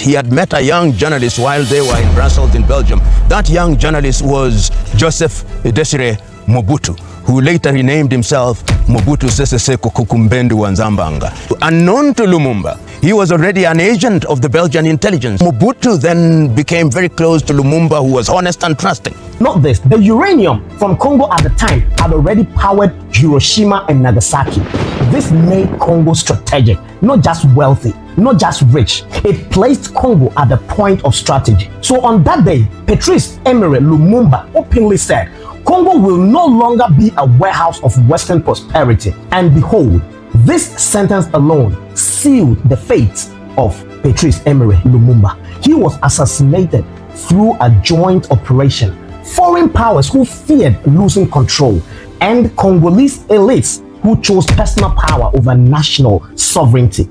He had met a young journalist while they were in Brussels in Belgium. That young journalist was Joseph Desire Mobutu, who later renamed himself Mobutu Sese Seko Kukumbendu Wanzambanga. Unknown to Lumumba, he was already an agent of the Belgian intelligence. Mobutu then became very close to Lumumba, who was honest and trusting. Not this, the uranium from Congo at the time had already powered Hiroshima and Nagasaki. This made Congo strategic, not just wealthy, not just rich. It placed Congo at the point of strategy. So on that day, Patrice Emery Lumumba openly said, Congo will no longer be a warehouse of Western prosperity. And behold, this sentence alone sealed the fate of Patrice Emery Lumumba. He was assassinated through a joint operation. Foreign powers who feared losing control, and Congolese elites who chose personal power over national sovereignty.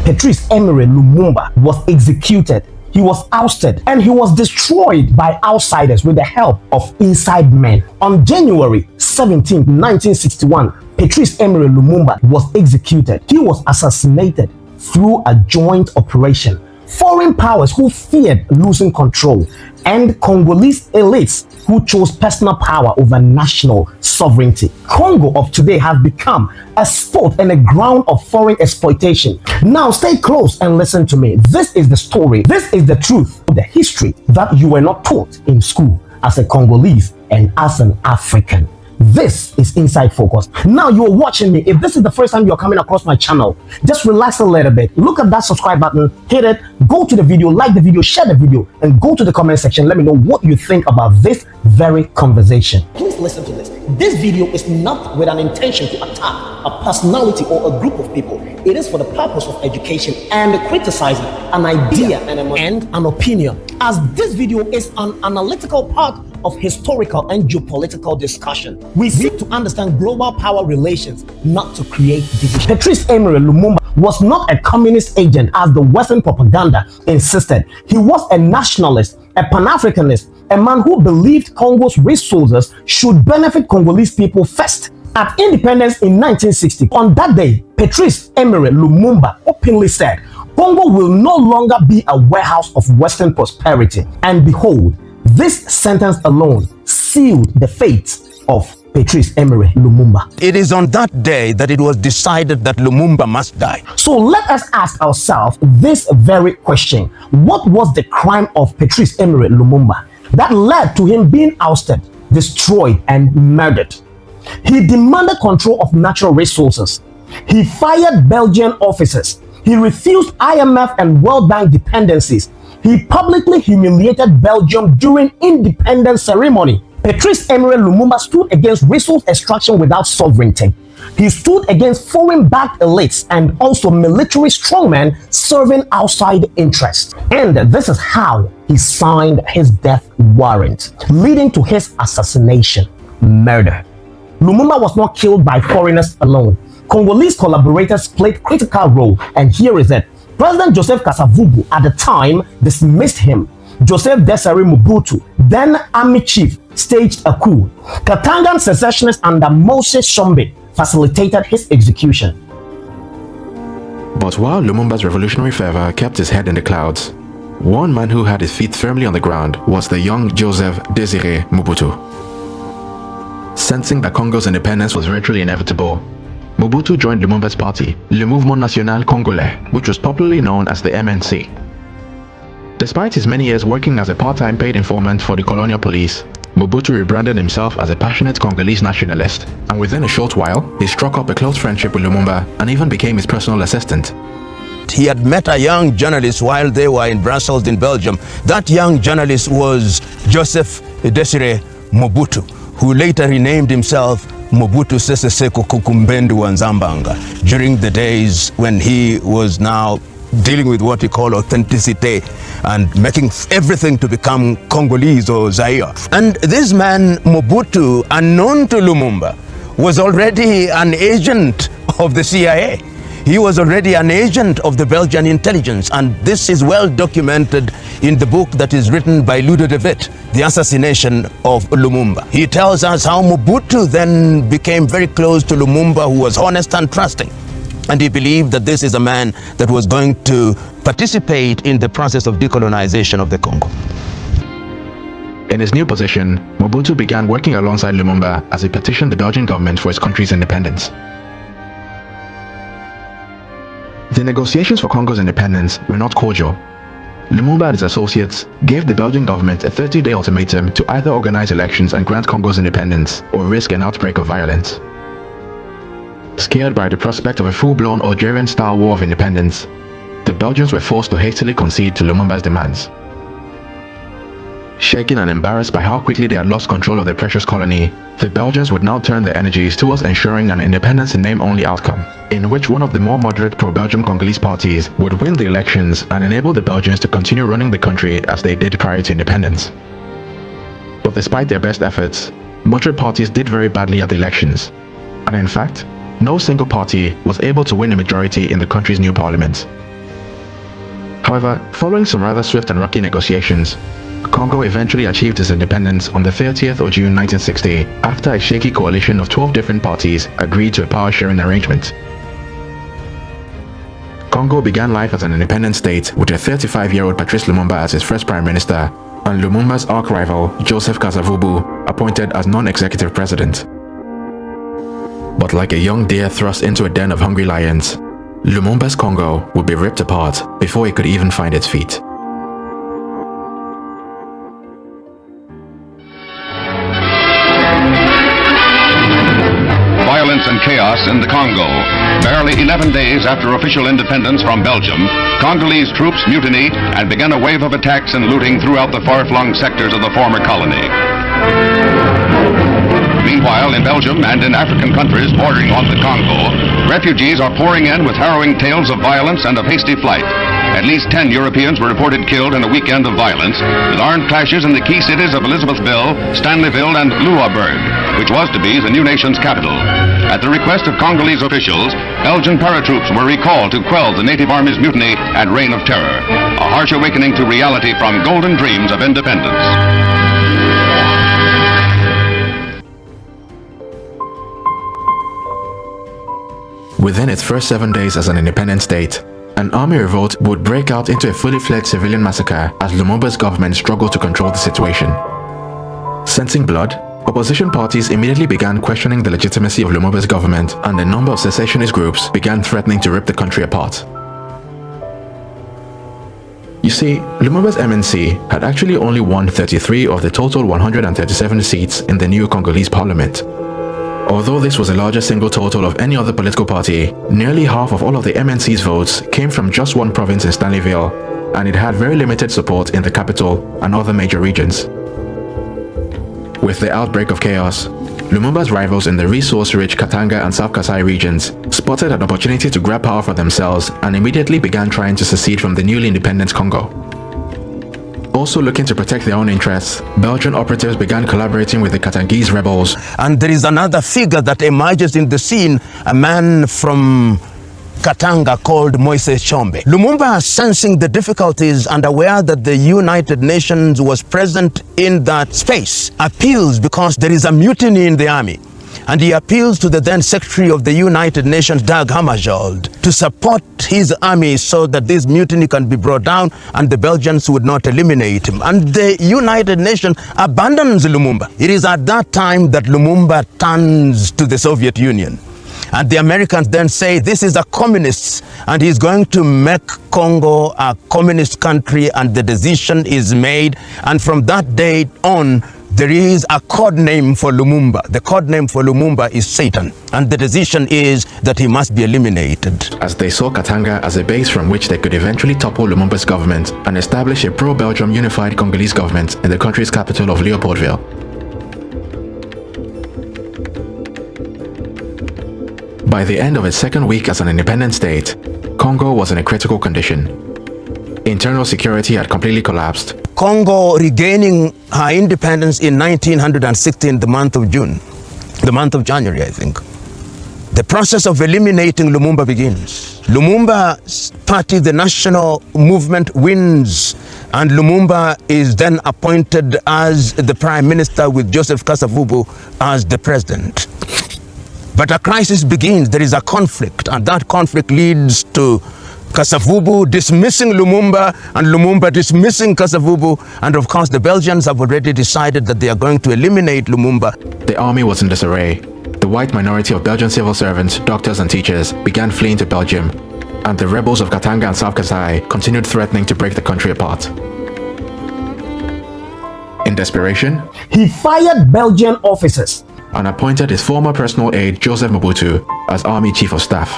Patrice Emery Lumumba was executed, he was ousted, and he was destroyed by outsiders with the help of inside men. On January 17, 1961, Patrice Emery Lumumba was executed. He was assassinated through a joint operation. Foreign powers who feared losing control, and Congolese elites who chose personal power over national sovereignty. Congo of today has become a sport and a ground of foreign exploitation. Now stay close and listen to me. This is the story. This is the truth, the history that you were not taught in school as a Congolese and as an African. This is Inside Focus. Now you're watching me. If this is the first time you're coming across my channel, just relax a little bit. Look at that subscribe button, hit it, go to the video, like the video, share the video, and go to the comment section. Let me know what you think about this very conversation. Please listen to this. This video is not with an intention to attack a personality or a group of people. It is for the purpose of education and criticizing an idea and an opinion, as this video is an analytical part of historical and geopolitical discussion. We seek to understand global power relations, not to create division. Patrice Emery Lumumba was not a communist agent as the Western propaganda insisted. He was a nationalist, a Pan-Africanist, a man who believed Congo's resources should benefit Congolese people first. At independence in 1960, on that day, Patrice Emery Lumumba openly said, Congo will no longer be a warehouse of Western prosperity. And behold, this sentence alone sealed the fate of Patrice Emery Lumumba. It is on that day that it was decided that Lumumba must die. So let us ask ourselves this very question. What was the crime of Patrice Emery Lumumba that led to him being ousted, destroyed, and murdered? He demanded control of natural resources. He fired Belgian officers. He refused IMF and World Bank dependencies. He publicly humiliated Belgium during independence ceremony. Patrice Emery Lumumba stood against resource extraction without sovereignty. He stood against foreign-backed elites and also military strongmen serving outside interests. And this is how he signed his death warrant, leading to his assassination, murder. Lumumba was not killed by foreigners alone. Congolese collaborators played a critical role, and here is it. President Joseph Kasavubu at the time dismissed him. Joseph Desire Mobutu, then army chief, staged a coup. Katangan secessionists under Moses Shombe facilitated his execution. But while Lumumba's revolutionary fervor kept his head in the clouds, one man who had his feet firmly on the ground was the young Joseph Desire Mobutu. Sensing that Congo's independence was virtually inevitable, Mobutu joined Lumumba's party, Le Mouvement National Congolais, which was popularly known as the MNC. Despite his many years working as a part-time paid informant for the colonial police, Mobutu rebranded himself as a passionate Congolese nationalist, and within a short while, he struck up a close friendship with Lumumba and even became his personal assistant. He had met a young journalist while they were in Brussels in Belgium. That young journalist was Joseph Desire Mobutu, who later renamed himself Mobutu Sese Seko Kukumbendu Wanzambanga during the days when he was now dealing with what we call authenticity and making everything to become Congolese or Zaire. And this man, Mobutu, unknown to Lumumba, was already an agent of the CIA. He was already an agent of the Belgian intelligence, and this is well documented in the book that is written by Ludo de Witt, The Assassination of Lumumba. He tells us how Mobutu then became very close to Lumumba, who was honest and trusting. And he believed that this is a man that was going to participate in the process of decolonization of the Congo. In his new position, Mobutu began working alongside Lumumba as he petitioned the Belgian government for his country's independence. The negotiations for Congo's independence were not cordial. Lumumba and his associates gave the Belgian government a 30-day ultimatum to either organize elections and grant Congo's independence or risk an outbreak of violence. Scared by the prospect of a full-blown Algerian-style war of independence, the Belgians were forced to hastily concede to Lumumba's demands. Shaken and embarrassed by how quickly they had lost control of their precious colony, the Belgians would now turn their energies towards ensuring an independence in name-only outcome, in which one of the more moderate pro-Belgium Congolese parties would win the elections and enable the Belgians to continue running the country as they did prior to independence. But despite their best efforts, moderate parties did very badly at the elections, and in fact, no single party was able to win a majority in the country's new parliament. However, following some rather swift and rocky negotiations, Congo eventually achieved its independence on the 30th of June 1960 after a shaky coalition of 12 different parties agreed to a power-sharing arrangement. Congo began life as an independent state with a 35-year-old Patrice Lumumba as its first prime minister and Lumumba's arch-rival Joseph Kasavubu appointed as non-executive president. But like a young deer thrust into a den of hungry lions, Lumumba's Congo would be ripped apart before it could even find its feet. Violence and chaos in the Congo. Barely 11 days after official independence from Belgium, Congolese troops mutinied and began a wave of attacks and looting throughout the far-flung sectors of the former colony. Meanwhile, in Belgium and in African countries bordering on the Congo, refugees are pouring in with harrowing tales of violence and of hasty flight. At least 10 Europeans were reported killed in a weekend of violence, with armed clashes in the key cities of Elizabethville, Stanleyville, and Louisbourg, which was to be the new nation's capital. At the request of Congolese officials, Belgian paratroops were recalled to quell the native army's mutiny and reign of terror. A harsh awakening to reality from golden dreams of independence. Within its first 7 days as an independent state, an army revolt would break out into a fully fledged civilian massacre as Lumumba's government struggled to control the situation. Sensing blood, opposition parties immediately began questioning the legitimacy of Lumumba's government, and a number of secessionist groups began threatening to rip the country apart. You see, Lumumba's MNC had actually only won 33 of the total 137 seats in the new Congolese parliament. Although this was the largest single total of any other political party, nearly half of all of the MNC's votes came from just one province in Stanleyville, and it had very limited support in the capital and other major regions. With the outbreak of chaos, Lumumba's rivals in the resource-rich Katanga and South Kasai regions spotted an opportunity to grab power for themselves and immediately began trying to secede from the newly independent Congo. Also looking to protect their own interests, Belgian operatives began collaborating with the Katangese rebels. And there is another figure that emerges in the scene, a man from Katanga called Moise Tshombe. Lumumba, sensing the difficulties and aware that the United Nations was present in that space, appeals because there is a mutiny in the army. And he appeals to the then Secretary of the United Nations, Dag Hammarskjöld, to support his army so that this mutiny can be brought down and the Belgians would not eliminate him. And the United Nations abandons Lumumba. It is at that time that Lumumba turns to the Soviet Union. And the Americans then say this is a communist and he's going to make Congo a communist country, and the decision is made. And from that day on, there is a code name for Lumumba. The code name for Lumumba is Satan, and the decision is that he must be eliminated. As they saw Katanga as a base from which they could eventually topple Lumumba's government and establish a pro-Belgium unified Congolese government in the country's capital of Leopoldville. By the end of its second week as an independent state, Congo was in a critical condition. Internal security had completely collapsed. Congo regaining her independence in 1960 in the month of June, the month of January, I think. The process of eliminating Lumumba begins. Lumumba's party, the National Movement, wins, and Lumumba is then appointed as the Prime Minister with Joseph Kasavubu as the President. But a crisis begins. There is a conflict, and that conflict leads to Kasavubu dismissing Lumumba and Lumumba dismissing Kasavubu. And of course, the Belgians have already decided that they are going to eliminate Lumumba. The army was in disarray. The white minority of Belgian civil servants, doctors and teachers began fleeing to Belgium, and the rebels of Katanga and South Kasai continued threatening to break the country apart. In desperation, he fired Belgian officers and appointed his former personal aide Joseph Mobutu as Army Chief of Staff.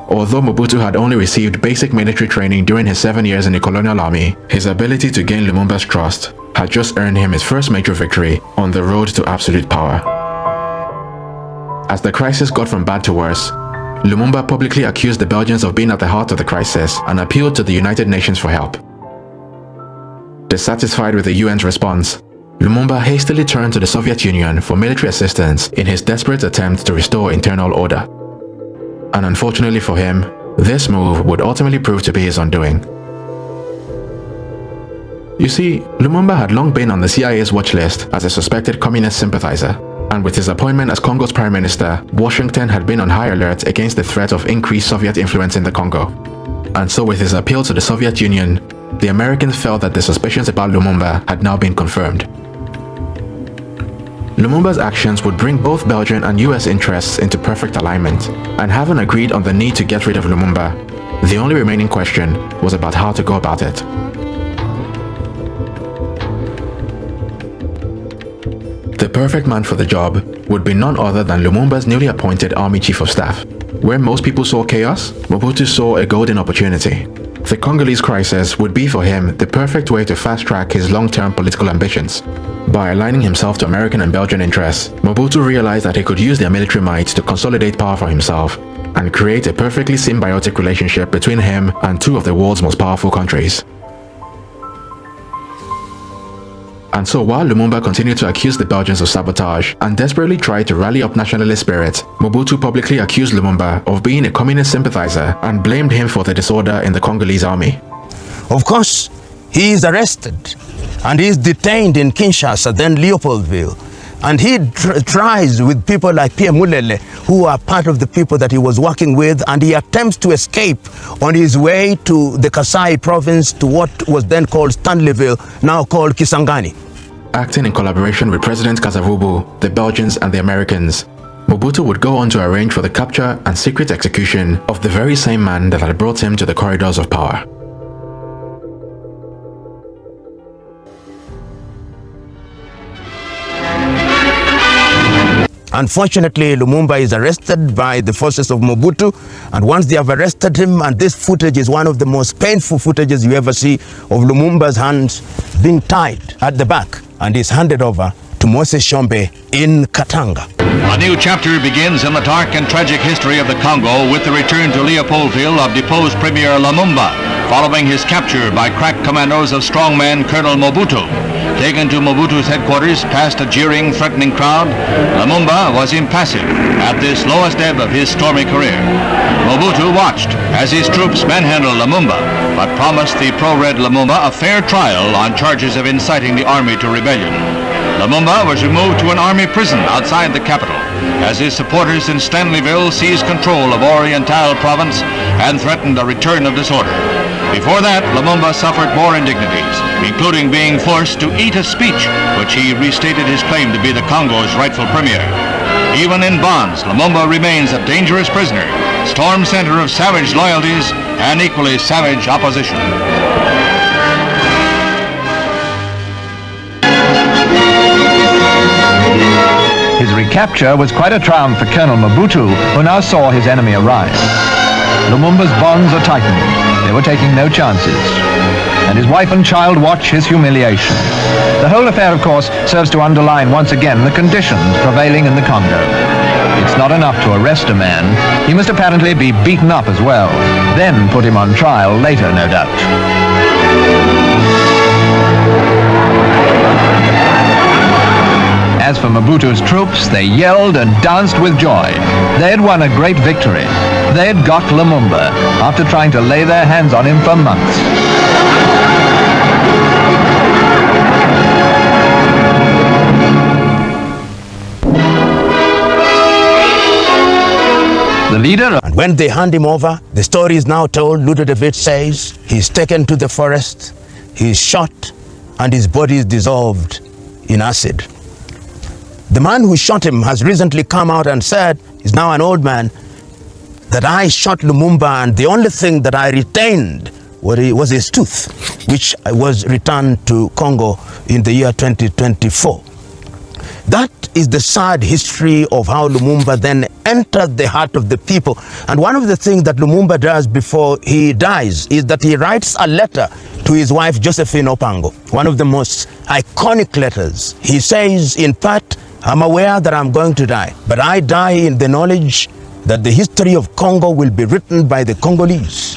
Although Mobutu had only received basic military training during his 7 years in the colonial army, his ability to gain Lumumba's trust had just earned him his first major victory on the road to absolute power. As the crisis got from bad to worse, Lumumba publicly accused the Belgians of being at the heart of the crisis and appealed to the United Nations for help. Dissatisfied with the UN's response, Lumumba hastily turned to the Soviet Union for military assistance in his desperate attempt to restore internal order. And unfortunately for him, this move would ultimately prove to be his undoing. You see, Lumumba had long been on the CIA's watch list as a suspected communist sympathizer, and with his appointment as Congo's Prime Minister, Washington had been on high alert against the threat of increased Soviet influence in the Congo. And so with his appeal to the Soviet Union, the Americans felt that the suspicions about Lumumba had now been confirmed. Lumumba's actions would bring both Belgian and US interests into perfect alignment, and having agreed on the need to get rid of Lumumba, the only remaining question was about how to go about it. The perfect man for the job would be none other than Lumumba's newly appointed Army Chief of Staff. Where most people saw chaos, Mobutu saw a golden opportunity. The Congolese crisis would be for him the perfect way to fast-track his long-term political ambitions. By aligning himself to American and Belgian interests, Mobutu realized that he could use their military might to consolidate power for himself and create a perfectly symbiotic relationship between him and two of the world's most powerful countries. And so while Lumumba continued to accuse the Belgians of sabotage and desperately tried to rally up nationalist spirit, Mobutu publicly accused Lumumba of being a communist sympathizer and blamed him for the disorder in the Congolese army. Of course, he is arrested and he is detained in Kinshasa, then Leopoldville. And he tries with people like Pierre Mulele, who are part of the people that he was working with, and he attempts to escape on his way to the Kasai province to what was then called Stanleyville, now called Kisangani. Acting in collaboration with President Kasavubu, the Belgians and the Americans, Mobutu would go on to arrange for the capture and secret execution of the very same man that had brought him to the corridors of power. Unfortunately, Lumumba is arrested by the forces of Mobutu, and once they have arrested him, and this footage is one of the most painful footages you ever see of Lumumba's hands being tied at the back, and is handed over to Moses Shombe in Katanga. A new chapter begins in the dark and tragic history of the Congo with the return to Leopoldville of deposed Premier Lumumba, following his capture by crack commandos of strongman Colonel Mobutu. Taken to Mobutu's headquarters past a jeering, threatening crowd, Lumumba was impassive at this lowest ebb of his stormy career. Mobutu watched as his troops manhandled Lumumba, but promised the pro-red Lumumba a fair trial on charges of inciting the army to rebellion. Lumumba was removed to an army prison outside the capital as his supporters in Stanleyville seized control of Oriental province and threatened a return of disorder. Before that, Lumumba suffered more indignities, including being forced to eat a speech which he restated his claim to be the Congo's rightful premier. Even in bonds, Lumumba remains a dangerous prisoner, storm center of savage loyalties and equally savage opposition. His recapture was quite a triumph for Colonel Mobutu, who now saw his enemy arise. Lumumba's bonds are tightened. They were taking no chances. And his wife and child watch his humiliation. The whole affair, of course, serves to underline once again the conditions prevailing in the Congo. It's not enough to arrest a man. He must apparently be beaten up as well. Then put him on trial later, no doubt. As for Mobutu's troops, they yelled and danced with joy. They had won a great victory. They had got Lumumba after trying to lay their hands on him for months. The leader... And when they hand him over, the story is now told. Ludovic says he's taken to the forest, he's shot, and his body is dissolved in acid. The man who shot him has recently come out and said, he's now an old man, that I shot Lumumba and the only thing that I retained was his tooth, which was returned to Congo in the year 2024. That is the sad history of how Lumumba then entered the heart of the people. And one of the things that Lumumba does before he dies is that he writes a letter to his wife Josephine Opango, one of the most iconic letters. He says, in part, I'm aware that I'm going to die, but I die in the knowledge that the history of Congo will be written by the Congolese.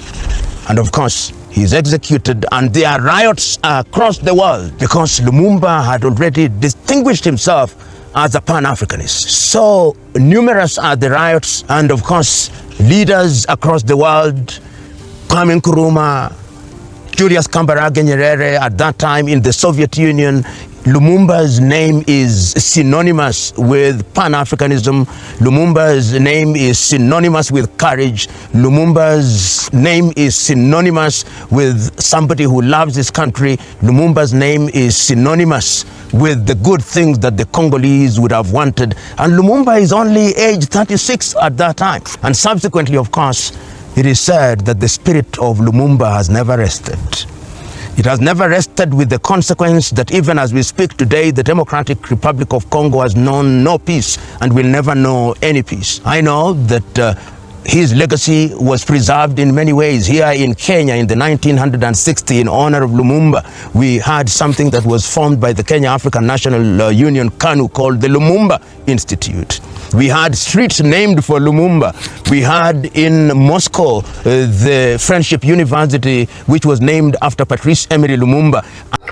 And of course, he's executed, and there are riots across the world because Lumumba had already distinguished himself as a Pan-Africanist. So numerous are the riots, and of course, leaders across the world, Kwame Nkrumah, Julius Kambarage Nyerere, at that time in the Soviet Union, Lumumba's name is synonymous with Pan-Africanism. Lumumba's name is synonymous with courage. Lumumba's name is synonymous with somebody who loves his country. Lumumba's name is synonymous with the good things that the Congolese would have wanted. And Lumumba is only age 36 at that time. And subsequently, of course, it is said that the spirit of Lumumba has never rested. It has never rested, with the consequence that even as we speak today, the Democratic Republic of Congo has known no peace and will never know any peace. I know that his legacy was preserved in many ways. Here in Kenya in the 1960, in honor of Lumumba, we had something that was formed by the Kenya African National Union, KANU, called the Lumumba Institute. We had streets named for Lumumba. We had in Moscow the Friendship University, which was named after Patrice Emery Lumumba.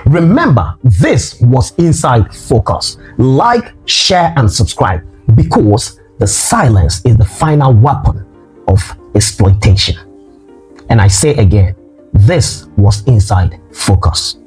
Remember, this was Inside Focus. Like, share, and subscribe, because the silence is the final weapon of exploitation. And I say again, this was Inside Focus.